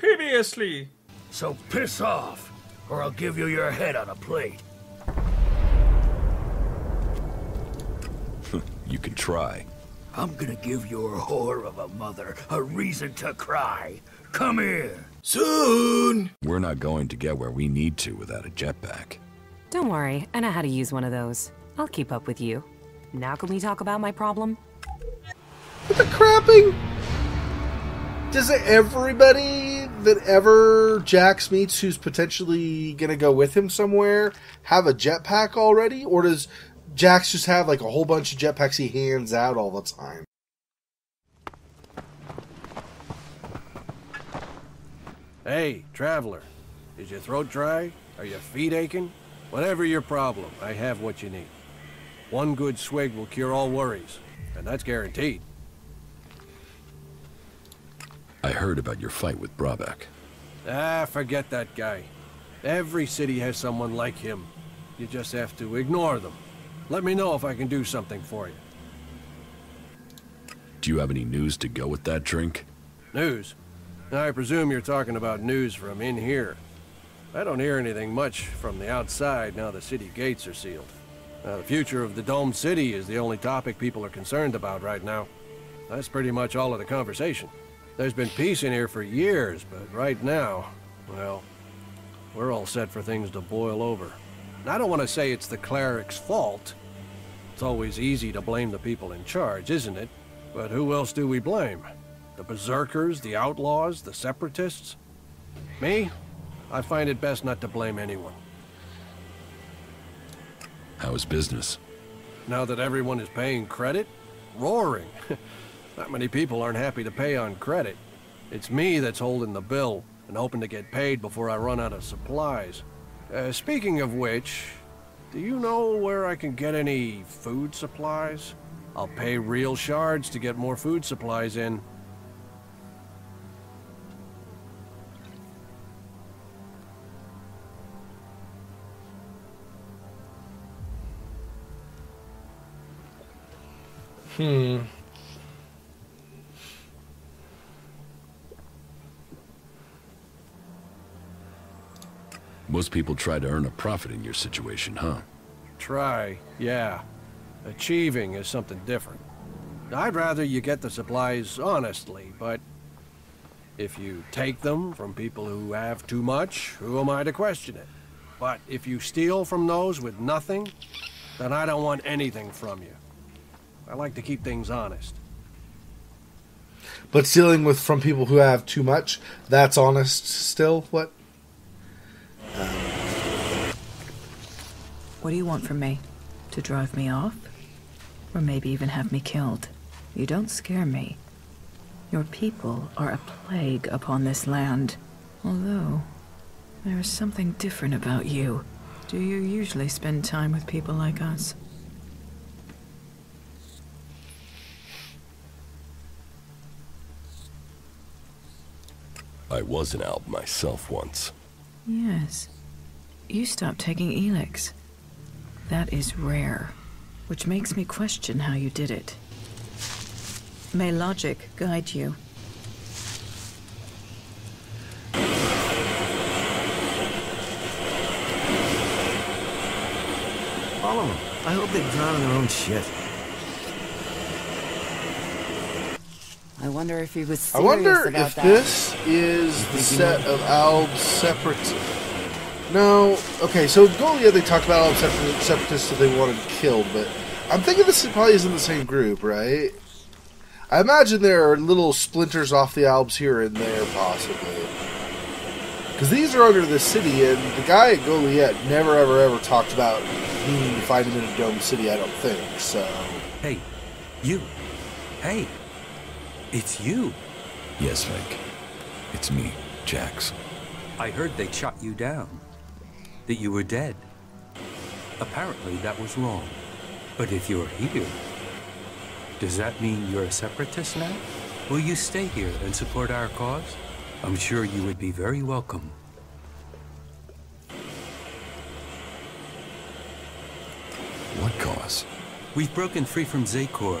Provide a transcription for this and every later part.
previously. So piss off, or I'll give you your head on a plate. You can try. I'm gonna give your whore of a mother a reason to cry. Come here. Soon! We're not going to get where we need to without a jetpack. Don't worry, I know how to use one of those. I'll keep up with you. Now can we talk about my problem? What the crapping? Does everybody that ever Jax meets who's potentially gonna go with him somewhere have a jetpack already? Or does Jax just have like a whole bunch of jetpacks he hands out all the time? Hey, traveler. Is your throat dry? Are your feet aching? Whatever your problem, I have what you need. One good swig will cure all worries, and that's guaranteed. I heard about your fight with Brabeck. Ah, forget that guy. Every city has someone like him. You just have to ignore them. Let me know if I can do something for you. Do you have any news to go with that drink? News? I presume you're talking about news from in here. I don't hear anything much from the outside now the city gates are sealed. The future of the domed city is the only topic people are concerned about right now. That's pretty much all of the conversation. There's been peace in here for years, but right now, well, we're all set for things to boil over. And I don't want to say it's the cleric's fault. It's always easy to blame the people in charge, isn't it? But who else do we blame? The berserkers, the outlaws, the separatists? Me? I find it best not to blame anyone. How is business? Now that everyone is paying credit? Roaring. Not many people aren't happy to pay on credit. It's me that's holding the bill and hoping to get paid before I run out of supplies. Speaking of which, do you know where I can get any food supplies? I'll pay real shards to get more food supplies in. Most people try to earn a profit in your situation, huh? Try, yeah. Achieving is something different. I'd rather you get the supplies honestly, but if you take them from people who have too much, who am I to question it? But if you steal from those with nothing, then I don't want anything from you. I like to keep things honest. But stealing from people who have too much, that's honest still? What? What do you want from me? To drive me off? Or maybe even have me killed? You don't scare me. Your people are a plague upon this land. Although, there is something different about you. Do you usually spend time with people like us? I was an alb myself once. Yes. You stopped taking ELEX. That is rare, which makes me question how you did it. May logic guide you. All of them. I hope they drown in their own shit. I wonder if he was serious I wonder about if that. this is the set of Alb Separatists. No. Okay, so in Golia they talked about Alb Separatists that they wanted killed, but I'm thinking this probably isn't the same group, right? I imagine there are little splinters off the Albs here and there, possibly. Because these are under the city, and the guy at Goliath never, ever talked about needing to find him in a dome city, I don't think, so... Hey, you. Hey. It's you. Yes, Vic. It's me, Jax. I heard they shot you down. That you were dead. Apparently that was wrong. But if you're here, does that mean you're a separatist now? Will you stay here and support our cause? I'm sure you would be very welcome. What cause? We've broken free from Xexor,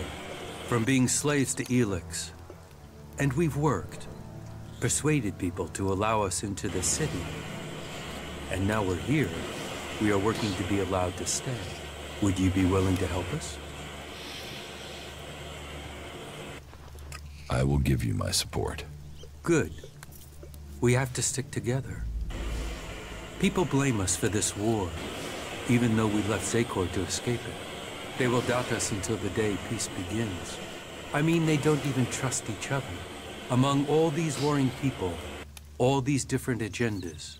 from being slaves to ELEX. And we've worked. persuaded people to allow us into the city. And now we're here. We are working to be allowed to stay. Would you be willing to help us? I will give you my support. Good. We have to stick together. People blame us for this war, even though we left Xexor to escape it. They will doubt us until the day peace begins. I mean, they don't even trust each other. Among all these warring people, all these different agendas,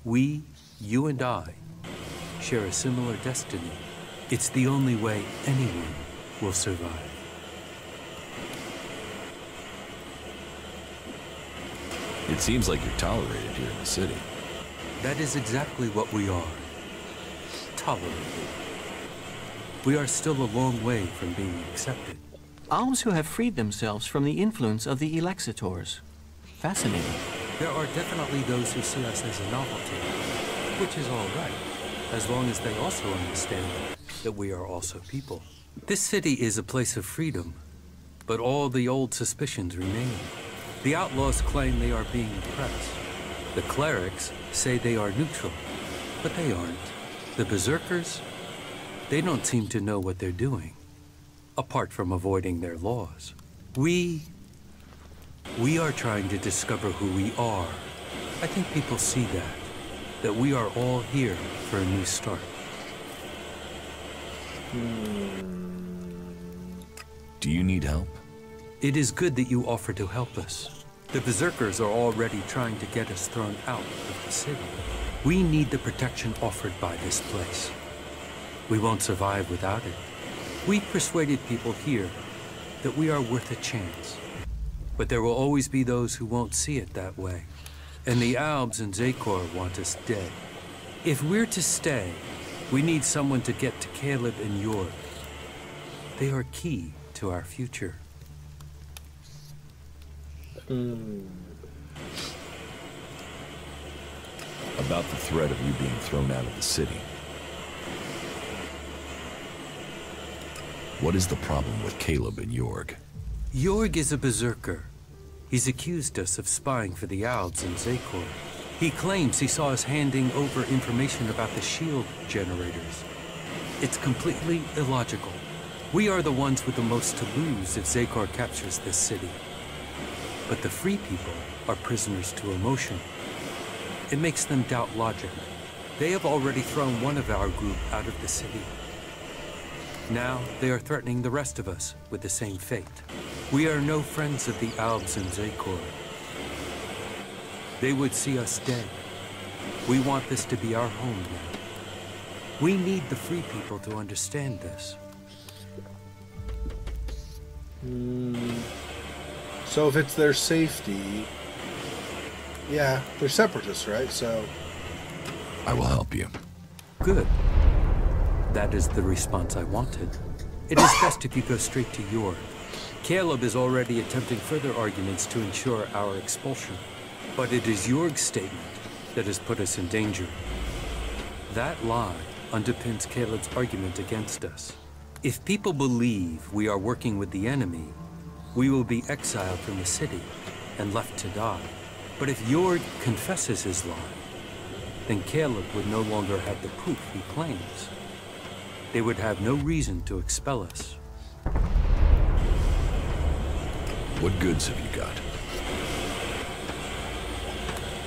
we, you and I, share a similar destiny. It's the only way anyone will survive. It seems like you're tolerated here in the city. That is exactly what we are. Tolerated. We are still a long way from being accepted. Alms who have freed themselves from the influence of the Elexitors. Fascinating. There are definitely those who see us as a novelty, which is all right, as long as they also understand that we are also people. This city is a place of freedom, but all the old suspicions remain. The outlaws claim they are being oppressed. The clerics say they are neutral, but they aren't. The berserkers, they don't seem to know what they're doing, apart from avoiding their laws. We are trying to discover who we are. I think people see that we are all here for a new start. Do you need help? It is good that you offer to help us. The berserkers are already trying to get us thrown out of the city. We need the protection offered by this place. We won't survive without it. We've persuaded people here that we are worth a chance. But there will always be those who won't see it that way. And the Albs and Xexor want us dead. If we're to stay, we need someone to get to Caleb and York. They are key to our future. About the threat of you being thrown out of the city. What is the problem with Caleb and York? York is a berserker. He's accused us of spying for the Albs and Xexor. He claims he saw us handing over information about the shield generators. It's completely illogical. We are the ones with the most to lose if Xexor captures this city. But the free people are prisoners to emotion. It makes them doubt logic. They have already thrown one of our group out of the city. Now they are threatening the rest of us with the same fate. We are no friends of the Albs and Xexor. They would see us dead. We want this to be our home now. We need the free people to understand this. So if it's their safety, yeah, they're separatists, right? So I will help you. Good. That is the response I wanted. It is best if you go straight to York. Caleb is already attempting further arguments to ensure our expulsion. But it is York's statement that has put us in danger. That lie underpins Caleb's argument against us. If people believe we are working with the enemy, we will be exiled from the city and left to die. But if York confesses his lie, then Caleb would no longer have the proof he claims. They would have no reason to expel us. What goods have you got?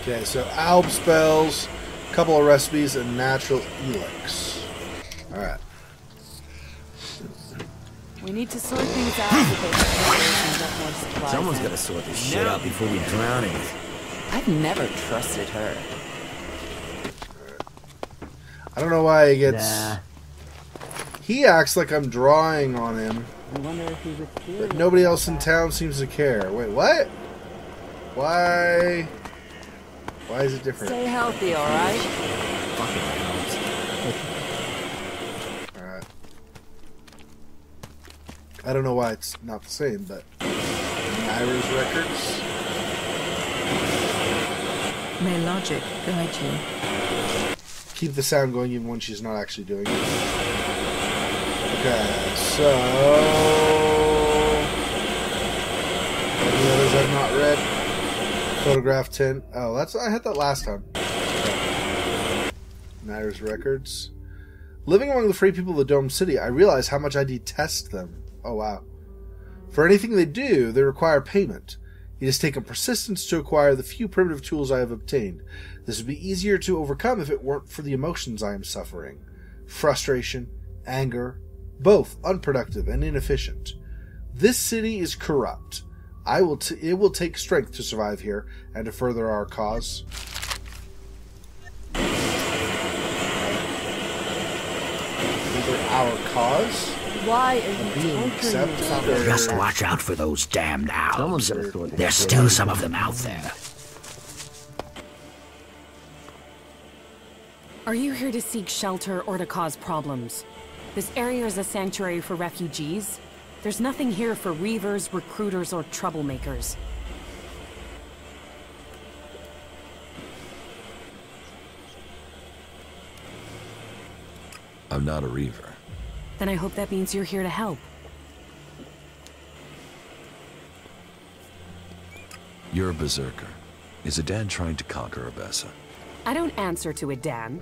okay, so alb spells, a couple of recipes, and natural ELEX. All right. We need to sort things out with those generators and get more supplies. Someone's got to sort this shit out before we drown in it. I've never trusted her. I don't know why he gets... Nah. He acts like I'm drawing on him, I wonder if he was curious. but nobody else in town seems to care. Wait, what? Why? Why is it different? Stay healthy, alright? Fucking helps. Alright. I don't know why it's not the same, but... Myra's records? May logic guide you. Keep the sound going even when she's not actually doing it. Okay, so... Any others I've not read? Photograph tint. Oh, I had that last time. Matters records. Living among the free people of the Dome City, I realize how much I detest them. Oh, wow. For anything they do, they require payment. It has taken persistence to acquire the few primitive tools I have obtained. This would be easier to overcome if it weren't for the emotions I am suffering. Frustration, anger, both unproductive and inefficient. This city is corrupt. It will take strength to survive here and to further our cause. Further our cause? Why are you Being accepted? Just watch out for those damned owls. There's still some of them out there. Are you here to seek shelter or to cause problems? This area is a sanctuary for refugees. There's nothing here for reavers, recruiters, or troublemakers. I'm not a reaver. Then I hope that means you're here to help. You're a berserker. Is Adan trying to conquer Abessa? I don't answer to Adan.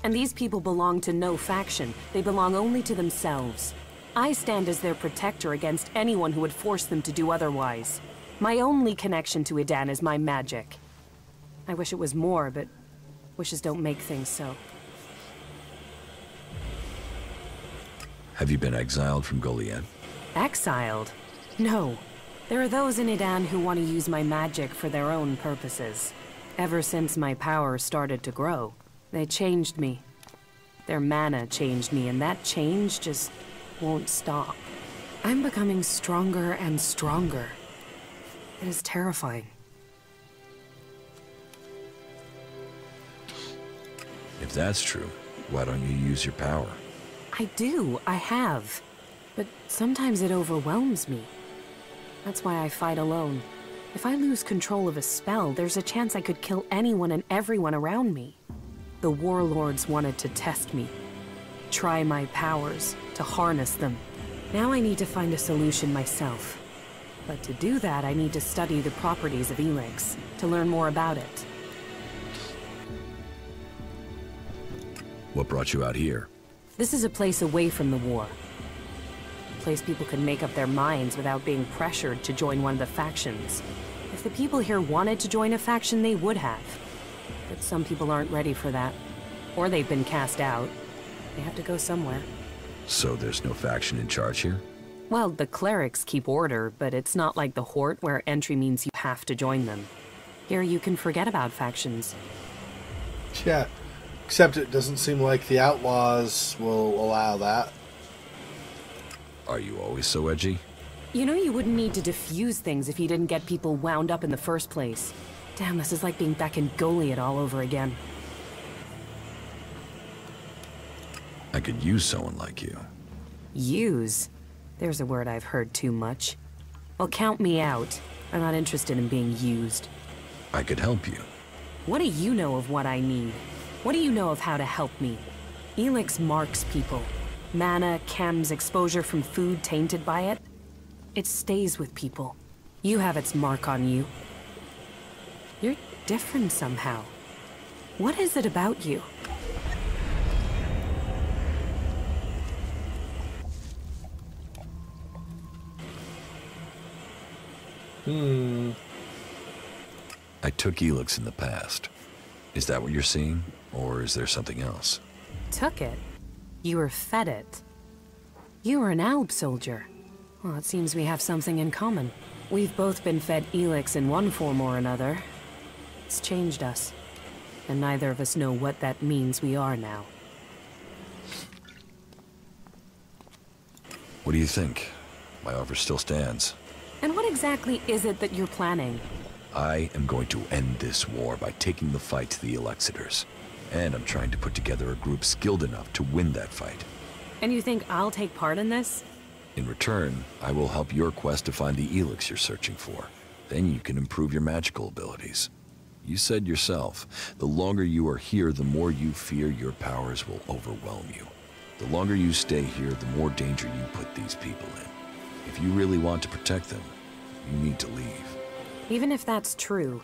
And these people belong to no faction. They belong only to themselves. I stand as their protector against anyone who would force them to do otherwise. My only connection to Adan is my magic. I wish it was more, but wishes don't make things so. Have you been exiled from Goliath? Exiled? No. There are those in Adan who want to use my magic for their own purposes. Ever since my power started to grow, they changed me. Their mana changed me, and that change just won't stop. I'm becoming stronger and stronger. It is terrifying. If that's true, why don't you use your power? I do, I have. But sometimes it overwhelms me. That's why I fight alone. If I lose control of a spell, there's a chance I could kill anyone and everyone around me. The warlords wanted to test me. Try my powers, to harness them. Now I need to find a solution myself. But to do that, I need to study the properties of ELEX, to learn more about it. What brought you out here? This is a place away from the war. A place people can make up their minds without being pressured to join one of the factions. If the people here wanted to join a faction, they would have. But some people aren't ready for that. Or they've been cast out. They have to go somewhere. So there's no faction in charge here? Well, the clerics keep order, but it's not like the Horde where entry means you have to join them. Here you can forget about factions. Yeah. Except it doesn't seem like the outlaws will allow that. Are you always so edgy? You know you wouldn't need to defuse things if you didn't get people wound up in the first place. Damn, this is like being back in Goliath all over again. I could use someone like you. Use? There's a word I've heard too much. Well, count me out. I'm not interested in being used. I could help you. What do you know of what I need? What do you know of how to help me? ELEX marks people. Mana, chems, exposure from food tainted by it. It stays with people. You have its mark on you. You're different somehow. What is it about you? I took ELEX in the past. Is that what you're seeing? Or is there something else? Took it? You were fed it. You were an Alb soldier. Well, it seems we have something in common. We've both been fed ELEX in one form or another. It's changed us. And neither of us know what that means we are now. What do you think? My offer still stands. And what exactly is it that you're planning? I am going to end this war by taking the fight to the Elexitors. And I'm trying to put together a group skilled enough to win that fight. And you think I'll take part in this? In return, I will help your quest to find the ELEX you're searching for. Then you can improve your magical abilities. You said yourself, the longer you are here, the more you fear your powers will overwhelm you. The longer you stay here, the more danger you put these people in. If you really want to protect them, you need to leave. Even if that's true,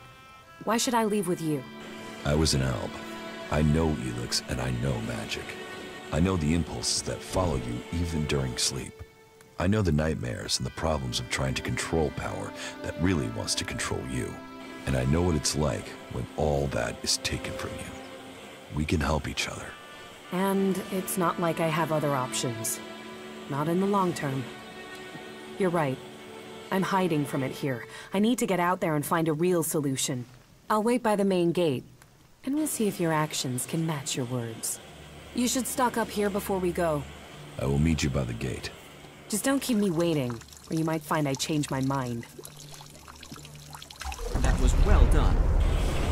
Why should I leave with you? I was an alb. I know ELEX and I know magic. I know the impulses that follow you even during sleep. I know the nightmares and the problems of trying to control power that really wants to control you. And I know what it's like when all that is taken from you. We can help each other. And it's not like I have other options. Not in the long term. You're right. I'm hiding from it here. I need to get out there and find a real solution. I'll wait by the main gate, and we'll see if your actions can match your words. You should stock up here before we go. I will meet you by the gate. Just don't keep me waiting, or you might find I changed my mind. That was well done.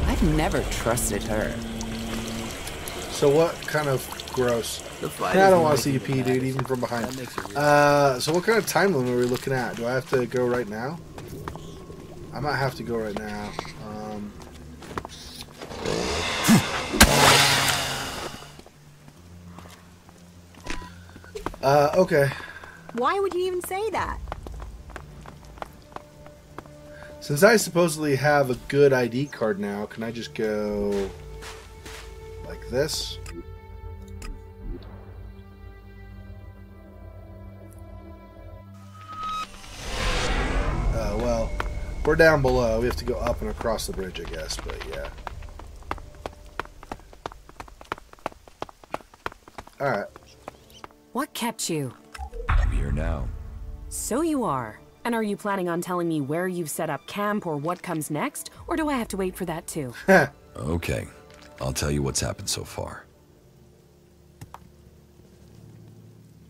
I've never trusted her. So what kind of gross? I don't want to see you pee, dude, even from behind. So what kind of time limit are we looking at? Do I have to go right now? I might have to go right now. Okay. Why would you even say that? Since I supposedly have a good ID card now, can I just go like this? Well, we're down below. We have to go up and across the bridge, I guess, but yeah. Alright. What kept you? I'm here now. So you are. And are you planning on telling me where you've set up camp or what comes next? Or do I have to wait for that too? Okay. I'll tell you what's happened so far.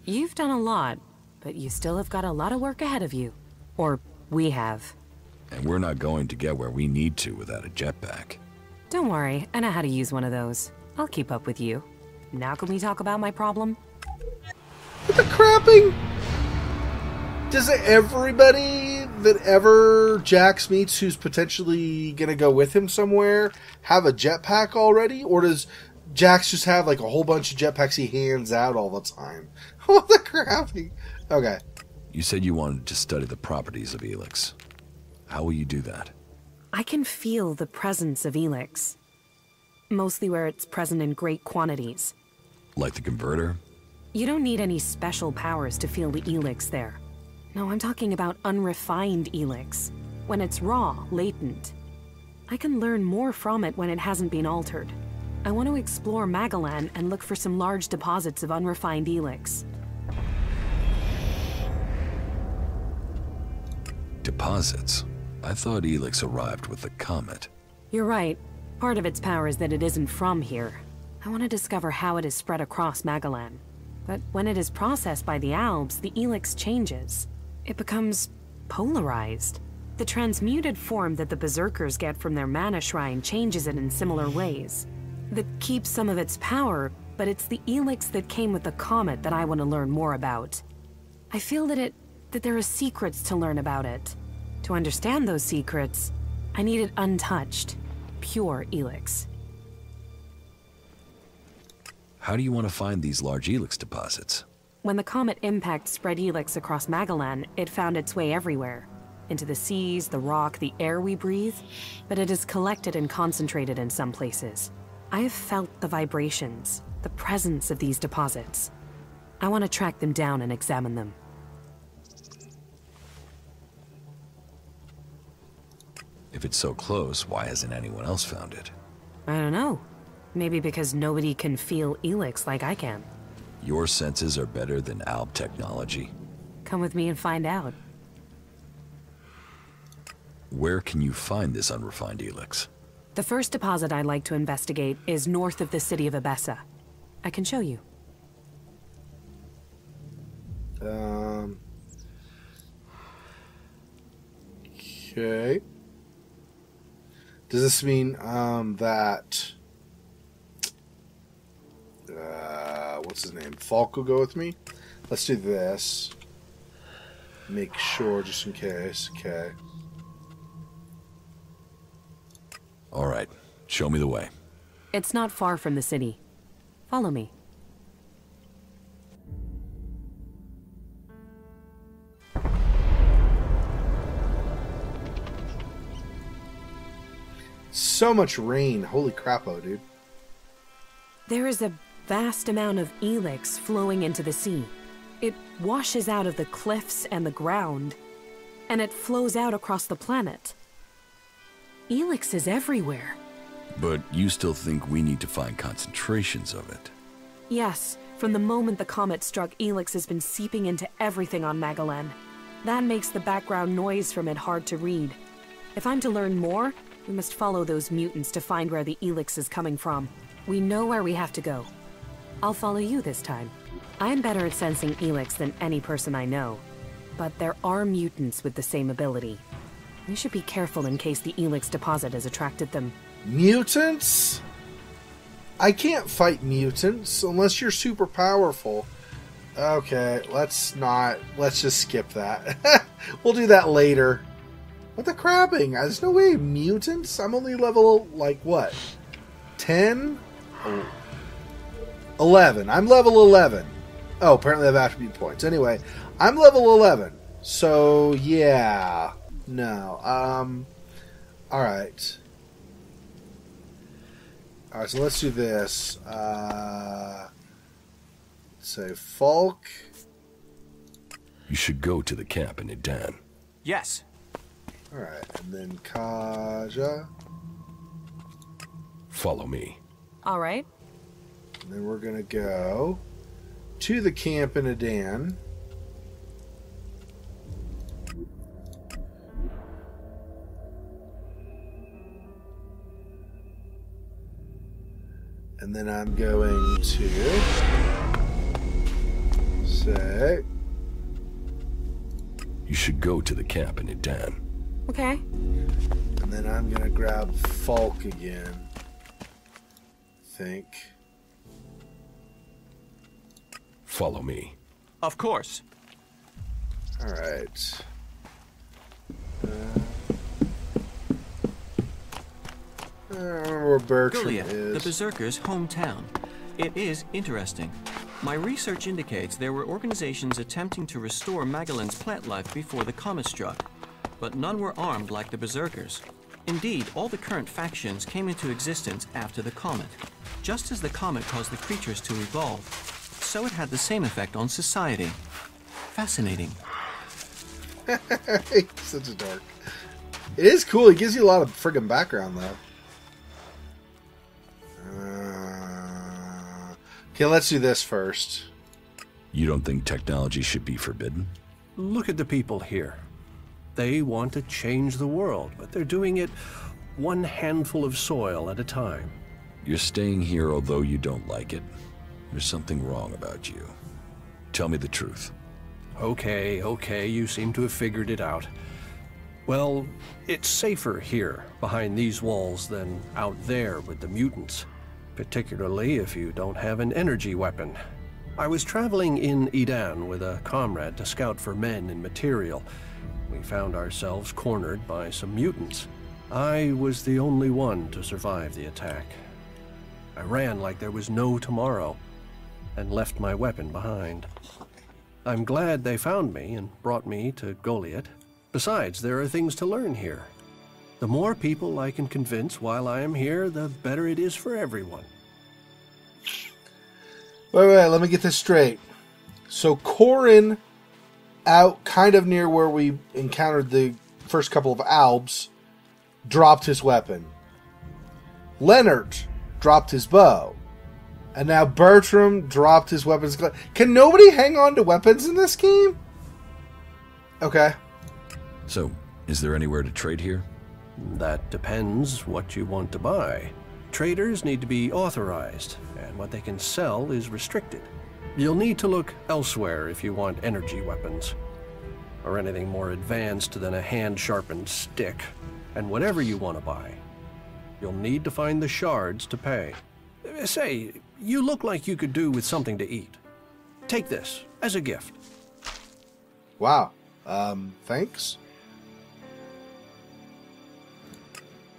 You've done a lot, but you still have got a lot of work ahead of you. Or we have. And we're not going to get where we need to without a jetpack. Don't worry, I know how to use one of those. I'll keep up with you. Now can we talk about my problem? What the crapping? Does everybody that ever Jax meets who's potentially gonna go with him somewhere have a jetpack already? Or does Jax just have like a whole bunch of jetpacks he hands out all the time? What the crapping? Okay. You said you wanted to study the properties of ELEX. How will you do that? I can feel the presence of ELEX. Mostly where it's present in great quantities. Like the converter? You don't need any special powers to feel the ELEX there. No, I'm talking about unrefined ELEX. When it's raw, latent. I can learn more from it when it hasn't been altered. I want to explore Magalan and look for some large deposits of unrefined ELEX. Deposits? I thought ELEX arrived with the comet. You're right. Part of its power is that it isn't from here. I want to discover how it is spread across Magalan. But when it is processed by the Albs, the ELEX changes. It becomes polarized. The transmuted form that the Berserkers get from their mana shrine changes it in similar ways. That keeps some of its power, but it's the ELEX that came with the comet that I want to learn more about. I feel that there are secrets to learn about it. To understand those secrets, I need it untouched, pure ELEX. How do you want to find these large ELEX deposits? When the comet impact spread ELEX across Magalan, it found its way everywhere. Into the seas, the rock, the air we breathe. But it is collected and concentrated in some places. I have felt the vibrations, the presence of these deposits. I want to track them down and examine them. If it's so close, why hasn't anyone else found it? I don't know. Maybe because nobody can feel ELEX like I can. Your senses are better than ALB technology? Come with me and find out. Where can you find this unrefined ELEX? The first deposit I'd like to investigate is north of the city of Abessa. I can show you. Okay. Does this mean that what's his name? Falk will go with me? Let's do this. Make sure, just in case. Okay. All right. Show me the way. It's not far from the city. Follow me. So much rain. Holy crapo, dude. There is a vast amount of ELEX flowing into the sea. It washes out of the cliffs and the ground, and it flows out across the planet. ELEX is everywhere. But you still think we need to find concentrations of it? Yes, from the moment the comet struck, ELEX has been seeping into everything on Magalan. That makes the background noise from it hard to read. If I'm to learn more, we must follow those mutants to find where the ELEX is coming from. We know where we have to go. I'll follow you this time. I'm better at sensing ELEX than any person I know, but there are mutants with the same ability. We should be careful in case the ELEX deposit has attracted them. Mutants? I can't fight mutants unless you're super powerful. Okay, let's just skip that. We'll do that later. What the crapping? There's no way mutants? I'm only level, like, what? 10? Oh. 11. I'm level 11. Oh, apparently I have attribute points. Anyway, I'm level 11. So, yeah. No. Alright. Alright, so let's do this. Say Falk. You should go to the camp in Idan. Yes. Alright, and then Caja. Follow me. All right. And then we're going to go to the camp in Idan. And then I'm going to say... You should go to the camp in Idan. Okay. And then I'm going to grab Falk again. Think. Follow me. Of course. Alright. I don't remember where Bertram Golia, the is. Berserkers' hometown. It is interesting. My research indicates there were organizations attempting to restore Magalan's plant life before the comet struck, but none were armed like the Berserkers. Indeed, all the current factions came into existence after the comet. Just as the comet caused the creatures to evolve, so it had the same effect on society. Fascinating. Such a dork. It is cool. It gives you a lot of friggin' background, though. Okay, let's do this first. You don't think technology should be forbidden? Look at the people here. They want to change the world, but they're doing it one handful of soil at a time. You're staying here although you don't like it. There's something wrong about you. Tell me the truth. Okay, you seem to have figured it out. Well, it's safer here, behind these walls, than out there with the mutants. Particularly if you don't have an energy weapon. I was traveling in Idan with a comrade to scout for men and material. We found ourselves cornered by some mutants. I was the only one to survive the attack. I ran like there was no tomorrow, and left my weapon behind. I'm glad they found me and brought me to Goliath. Besides, there are things to learn here. The more people I can convince while I am here, the better it is for everyone. Wait, let me get this straight. So Corin, out kind of near where we encountered the first couple of albs, dropped his weapon. Leonard dropped his bow. And now Bertram dropped his weapons. Can nobody hang on to weapons in this game? Okay. So, is there anywhere to trade here? That depends what you want to buy. Traders need to be authorized, and what they can sell is restricted. You'll need to look elsewhere if you want energy weapons, or anything more advanced than a hand-sharpened stick. And whatever you want to buy, you'll need to find the shards to pay. Say, you look like you could do with something to eat. Take this as a gift. Wow. Thanks.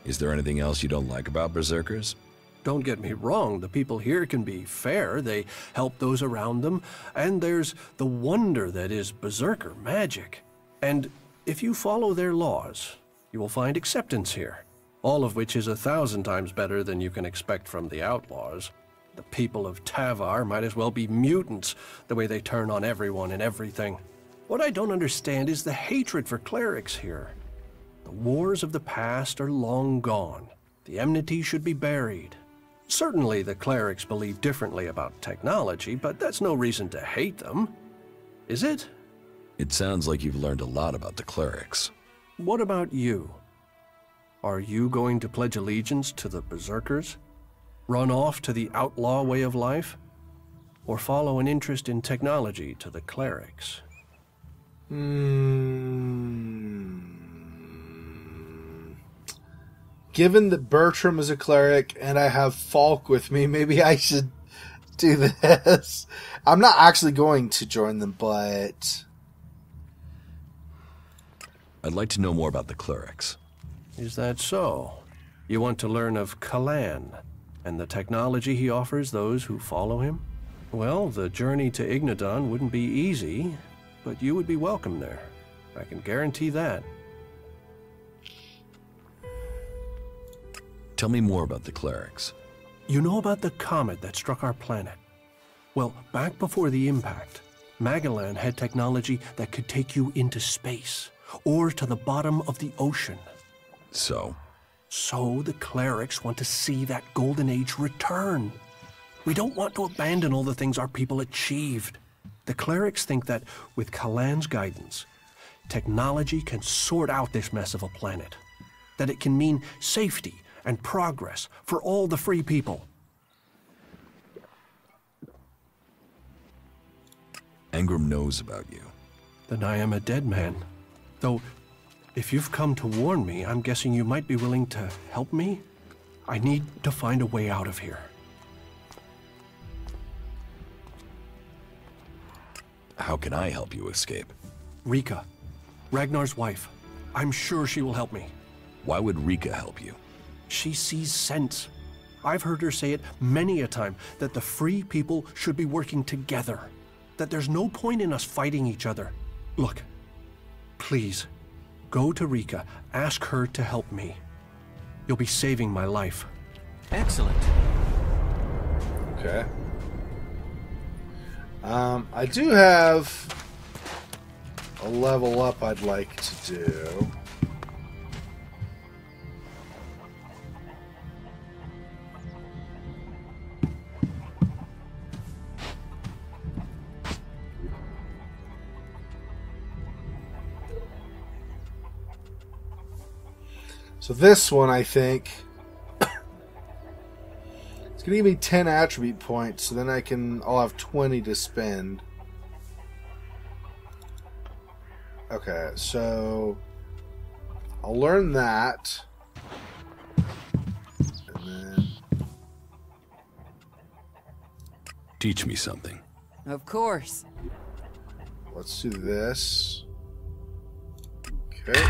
Is there anything else you don't like about Berserkers? Don't get me wrong, the people here can be fair. They help those around them, and there's the wonder that is Berserker magic. And if you follow their laws, you will find acceptance here. all of which is 1,000 times better than you can expect from the outlaws. The people of Tavar might as well be mutants, the way they turn on everyone and everything. What I don't understand is the hatred for clerics here. The wars of the past are long gone. The enmity should be buried. Certainly the clerics believe differently about technology, but that's no reason to hate them. Is it? It sounds like you've learned a lot about the clerics. What about you? Are you going to pledge allegiance to the Berserkers? Run off to the outlaw way of life? Or follow an interest in technology to the clerics? Given that Bertram is a cleric and I have Falk with me, maybe I should do this. I'm not actually going to join them, but... I'd like to know more about the clerics. Is that so? You want to learn of Kalan and the technology he offers those who follow him? Well, the journey to Ignadon wouldn't be easy, but you would be welcome there. I can guarantee that. Tell me more about the clerics. You know about the comet that struck our planet? Well, back before the impact, Magellan had technology that could take you into space, or to the bottom of the ocean. So? So the clerics want to see that golden age return. We don't want to abandon all the things our people achieved. The clerics think that with Kalan's guidance, technology can sort out this mess of a planet. That it can mean safety and progress for all the free people. Engram knows about you. Then I am a dead man. Though, if you've come to warn me, I'm guessing you might be willing to help me? I need to find a way out of here. How can I help you escape? Rika, Ragnar's wife. I'm sure she will help me. Why would Rika help you? She sees sense. I've heard her say it many a time, that the free people should be working together. That there's no point in us fighting each other. Look, please, go to Rika, ask her to help me. You'll be saving my life. Excellent. Okay. I do have a level up I'd like to do. So this one, I think, it's going to give me 10 attribute points, so then I'll have 20 to spend. Okay, so I'll learn that. And then... Teach me something. Of course. Let's do this. Okay.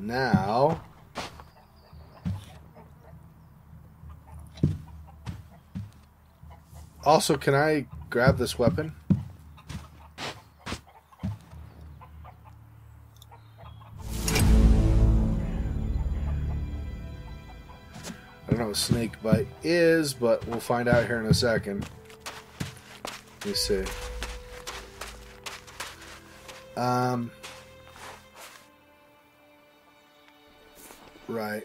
Now, also, can I grab this weapon? I don't know what snake bite is, but we'll find out here in a second. Let me see. Right.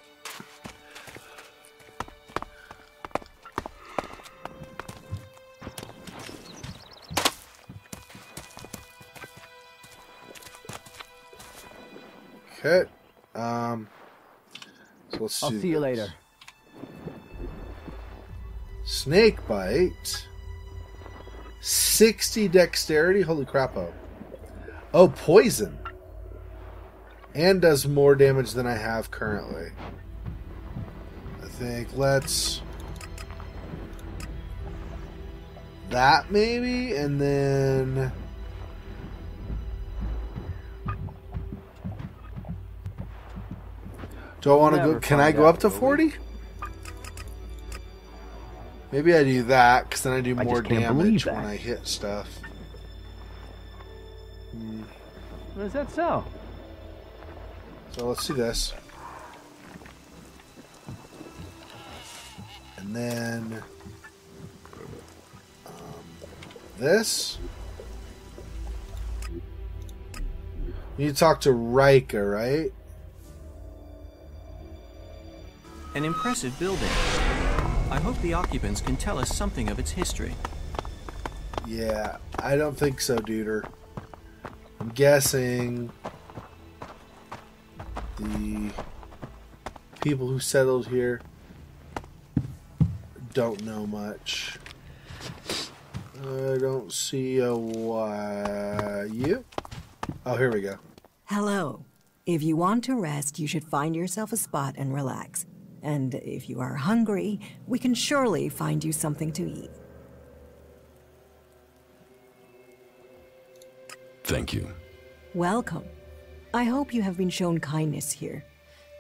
Okay. So let's I'll see you later. Snake bite. 60 dexterity. Holy crap! Oh, poison. And does more damage than I have currently. I think let's... that maybe, and then... do I want to go... can I go up to 40? Maybe I do that, because then I do more damage when I hit stuff. Is that so? So let's see this. And then this. You need to talk to Rika, right? An impressive building. I hope the occupants can tell us something of its history. Yeah, I don't think so, Duder. I'm guessing the people who settled here don't know much. I don't see a why. You? Oh, here we go. Hello. If you want to rest, you should find yourself a spot and relax. And if you are hungry, we can surely find you something to eat. Thank you. Welcome. I hope you have been shown kindness here.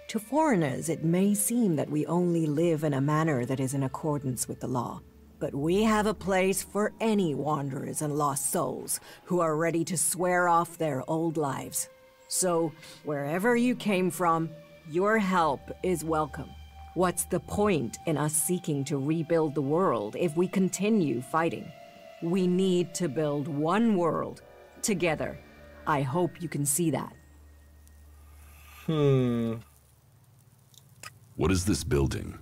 To foreigners, it may seem that we only live in a manner that is in accordance with the law. But we have a place for any wanderers and lost souls who are ready to swear off their old lives. So, wherever you came from, your help is welcome. What's the point in us seeking to rebuild the world if we continue fighting? We need to build one world, together. I hope you can see that. What is this building?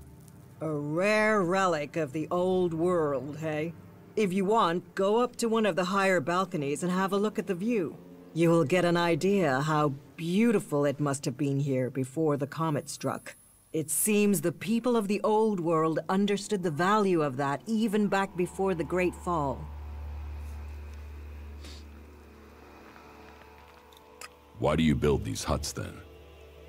A rare relic of the old world, hey? If you want, go up to one of the higher balconies and have a look at the view. You will get an idea how beautiful it must have been here before the comet struck. It seems the people of the old world understood the value of that even back before the Great Fall. Why do you build these huts then?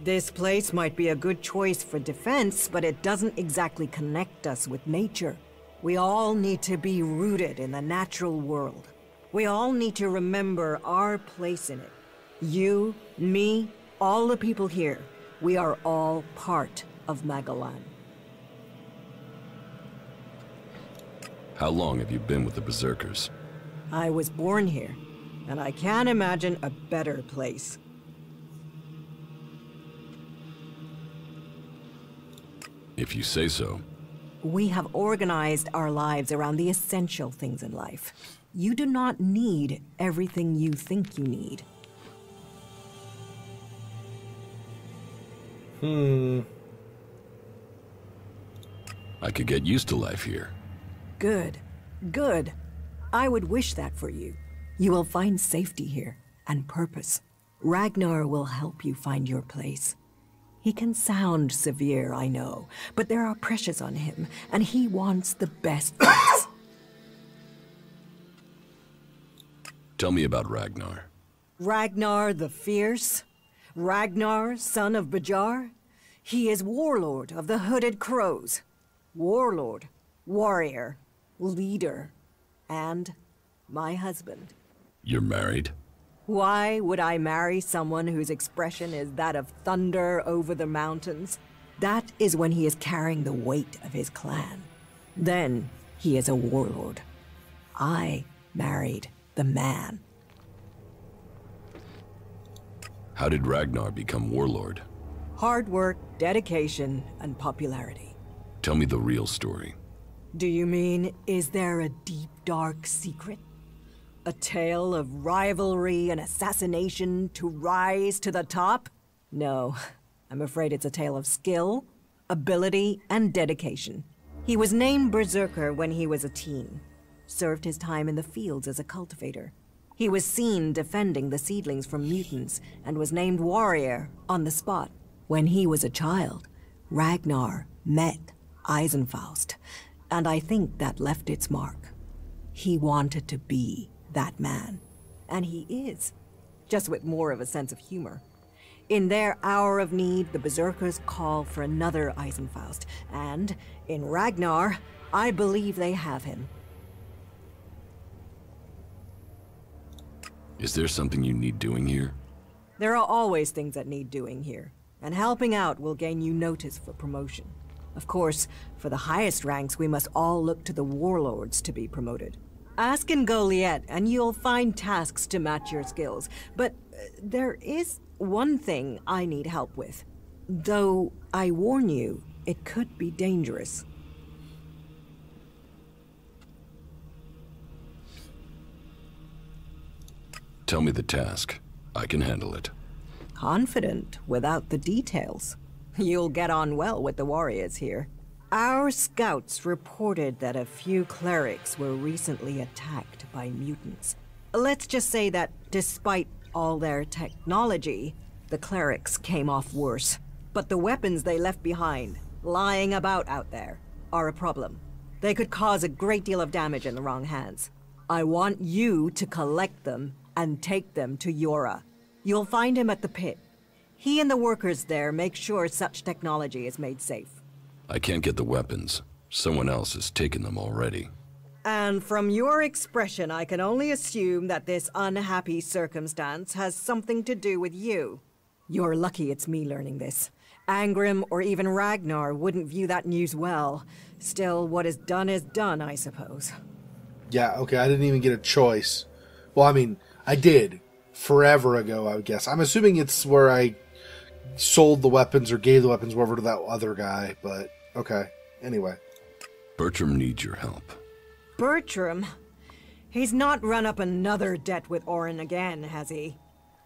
This place might be a good choice for defense, but it doesn't exactly connect us with nature. We all need to be rooted in the natural world. We all need to remember our place in it. You, me, all the people here, we are all part of Magalan. How long have you been with the Berserkers? I was born here, and I can't imagine a better place. If you say so. We have organized our lives around the essential things in life. You do not need everything you think you need. I could get used to life here. Good. Good. I would wish that for you. You will find safety here, and purpose. Ragnar will help you find your place. He can sound severe, I know, but there are pressures on him, and he wants the best for us. Tell me about Ragnar. Ragnar the Fierce? Ragnar, son of Björn? He is warlord of the Hooded Crows. Warlord, warrior, leader, and my husband. You're married? Why would I marry someone whose expression is that of thunder over the mountains? That is when he is carrying the weight of his clan. Then he is a warlord. I married the man. How did Ragnar become warlord? Hard work, dedication, and popularity. Tell me the real story. Do you mean, is there a deep, dark secret? A tale of rivalry and assassination to rise to the top? No, I'm afraid it's a tale of skill, ability, and dedication. He was named Berserker when he was a teen. Served his time in the fields as a cultivator. He was seen defending the seedlings from mutants and was named warrior on the spot. When he was a child, Ragnar met Eisenfaust, and I think that left its mark. He wanted to be that man. And he is, just with more of a sense of humor. In their hour of need, the Berserkers call for another Eisenfaust, and in Ragnar, I believe they have him. Is there something you need doing here? There are always things that need doing here, and helping out will gain you notice for promotion. Of course, for the highest ranks, we must all look to the warlords to be promoted. Ask in Goliath, and you'll find tasks to match your skills. But there is one thing I need help with. Though, I warn you, it could be dangerous. Tell me the task. I can handle it. Confident without the details. You'll get on well with the warriors here. Our scouts reported that a few clerics were recently attacked by mutants. Let's just say that despite all their technology, the clerics came off worse. But the weapons they left behind, lying about out there, are a problem. They could cause a great deal of damage in the wrong hands. I want you to collect them and take them to Yora. You'll find him at the pit. He and the workers there make sure such technology is made safe. I can't get the weapons. Someone else has taken them already. And from your expression, I can only assume that this unhappy circumstance has something to do with you. You're lucky it's me learning this. Angrim or even Ragnar wouldn't view that news well. Still, what is done, I suppose. Yeah, okay, I didn't even get a choice. Well, I mean, I did. Forever ago, I would guess. I'm assuming it's where I sold the weapons or gave the weapons wherever to that other guy, but okay. Anyway. Bertram needs your help. Bertram? He's not run up another debt with Orin again, has he?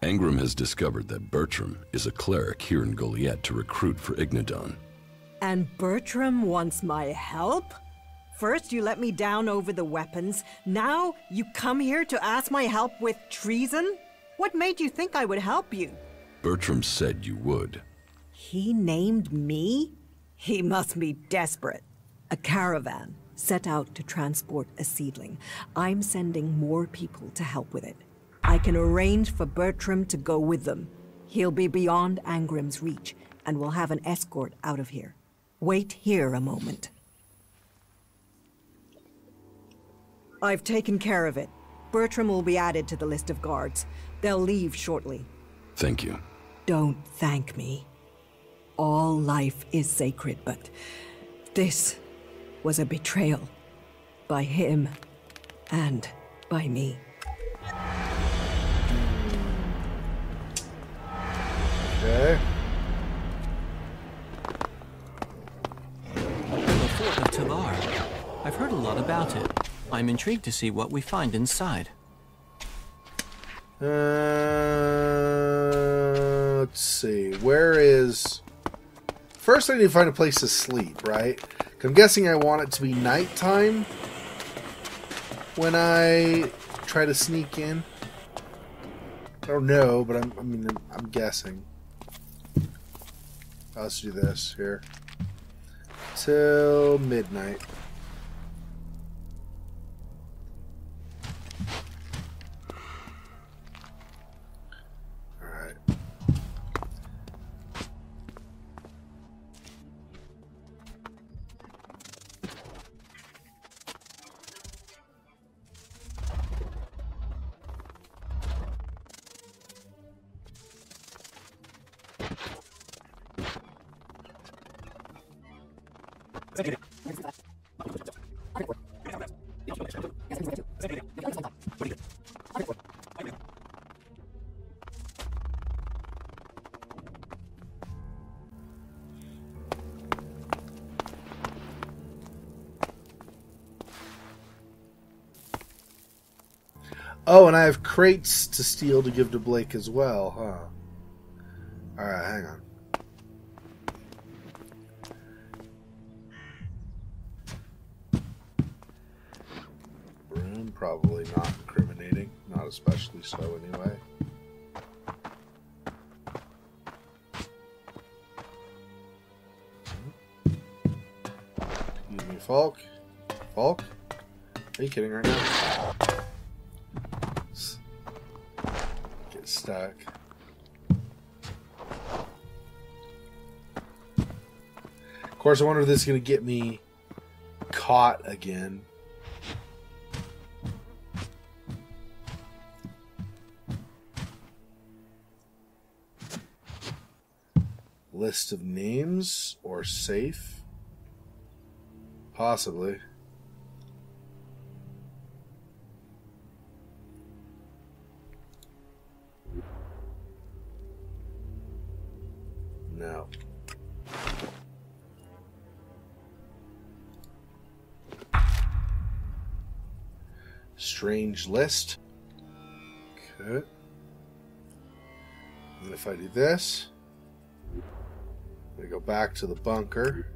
Angrim has discovered that Bertram is a cleric here in Goliath to recruit for Ignadon. And Bertram wants my help? First you let me down over the weapons, now you come here to ask my help with treason? What made you think I would help you? Bertram said you would. He named me? He must be desperate. A caravan set out to transport a seedling. I'm sending more people to help with it. I can arrange for Bertram to go with them. He'll be beyond Angrim's reach, and we'll have an escort out of here. Wait here a moment. I've taken care of it. Bertram will be added to the list of guards. They'll leave shortly. Thank you. Don't thank me. All life is sacred, but this was a betrayal. By him and by me. Okay. The Fort of Talar. I've heard a lot about it. I'm intrigued to see what we find inside. Let's see. Where is... First I need to find a place to sleep, right? I'm guessing I want it to be nighttime when I try to sneak in. I don't know, but I'm guessing. Let's do this here. Till midnight. Alright. Oh, and I have crates to steal to give to Blake as well, huh? Alright, hang on. Broom, probably not incriminating. Not especially so, anyway. Excuse me, Falk. Falk? Are you kidding right now? Get stuck. Of course, I wonder if this is going to get me caught again. List of names or safe? Possibly. No. Strange list. Okay. And if I do this, we go back to the bunker.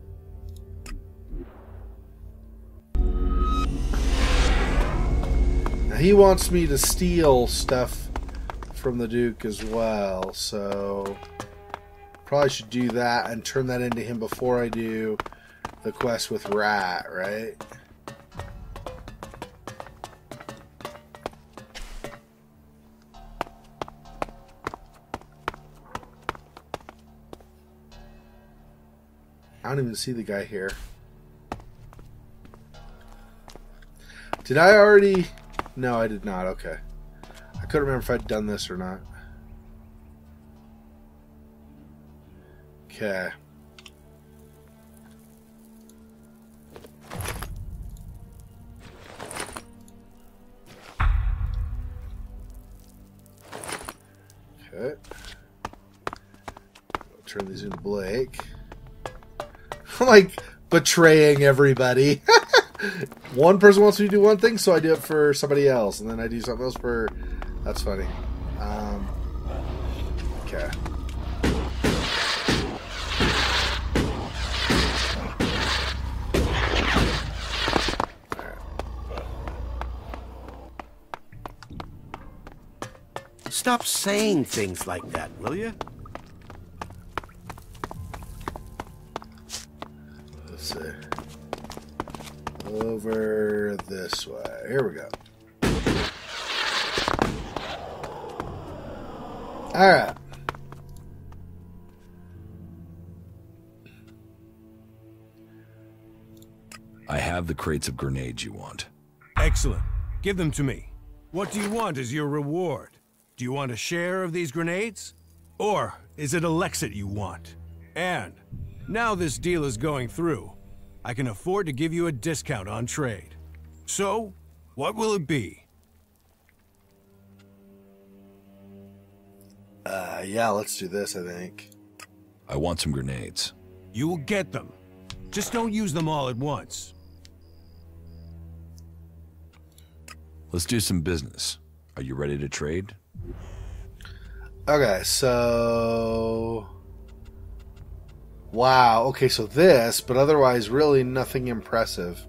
Now he wants me to steal stuff from the Duke as well, so probably should do that and turn that into him before I do the quest with Rat, right? I don't even see the guy here. Did I already? No, I did not. Okay. I couldn't remember if I'd done this or not. Okay. Okay. I'll turn these into Blake. Like betraying everybody. One person wants me to do one thing, so I do it for somebody else, and then I do something else for... That's funny. Okay. Stop saying things like that, will you? Let's see. Over this way. Here we go. Alright. I have the crates of grenades you want. Excellent. Give them to me. What do you want as your reward? Do you want a share of these grenades? Or is it ELEX you want? And now this deal is going through, I can afford to give you a discount on trade. So, what will it be? Yeah, let's do this, I think. I want some grenades. You will get them. Just don't use them all at once. Let's do some business. Are you ready to trade? Okay, so... Wow, okay, so this, but otherwise really nothing impressive.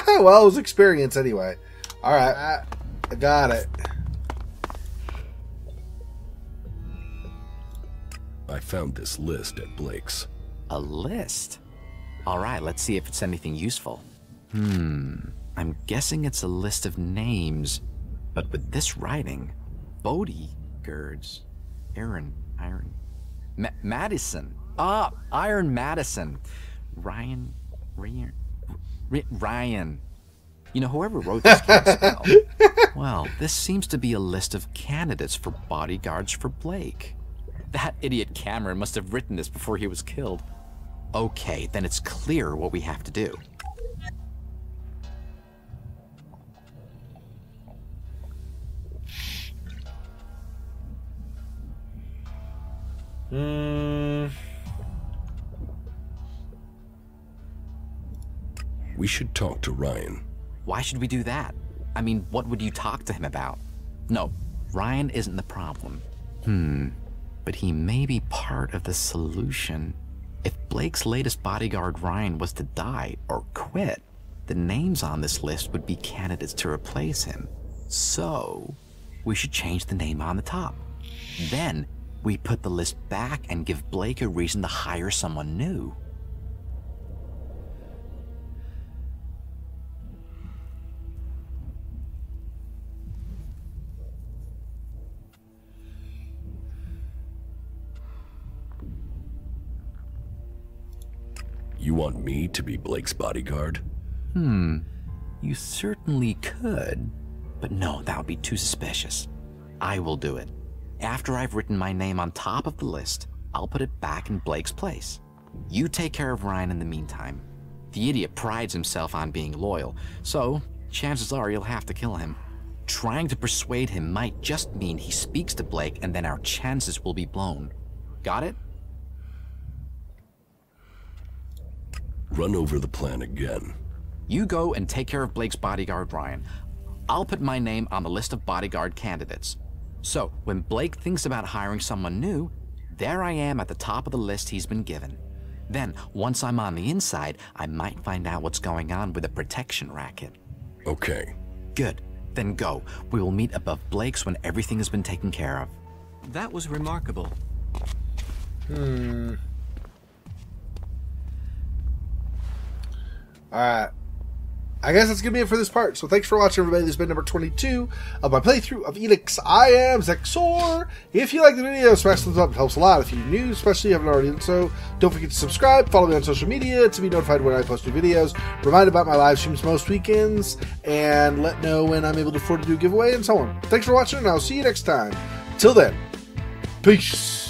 Well, it was experience anyway. Alright, I got it. I found this list at Blake's. A list? Alright, let's see if it's anything useful. I'm guessing it's a list of names. But with this writing, bodyguards, Iron, Madison. Iron Madison. Ryan. You know, whoever wrote this can't spell. Well, this seems to be a list of candidates for bodyguards for Blake. That idiot Cameron must have written this before he was killed. Okay, then it's clear what we have to do. We should talk to Ryan. Why should we do that? I mean, what would you talk to him about? No, Ryan isn't the problem. But he may be part of the solution. If Blake's latest bodyguard Ryan was to die or quit, the names on this list would be candidates to replace him. So, we should change the name on the top. Then, we put the list back and give Blake a reason to hire someone new. You want me to be Blake's bodyguard? You certainly could. But no, that would be too suspicious. I will do it. After I've written my name on top of the list, I'll put it back in Blake's place. You take care of Ryan in the meantime. The idiot prides himself on being loyal, so chances are you'll have to kill him. Trying to persuade him might just mean he speaks to Blake and then our chances will be blown. Got it? Run over the plan again. You go and take care of Blake's bodyguard, Ryan. I'll put my name on the list of bodyguard candidates. So, when Blake thinks about hiring someone new, there I am at the top of the list he's been given. Then, once I'm on the inside, I might find out what's going on with the protection racket. Okay. Good. Then go. We will meet above Blake's when everything has been taken care of. That was remarkable. Alright. I guess that's going to be it for this part. So thanks for watching, everybody. This has been number 22 of my playthrough of ELEX. I am Xexor. If you like the video, smash the thumbs up. It helps a lot. If you're new, especially if you haven't already done so, don't forget to subscribe. Follow me on social media to be notified when I post new videos. Remind about my live streams most weekends. And let know when I'm able to afford to do a giveaway and so on. Thanks for watching, and I'll see you next time. Till then, peace.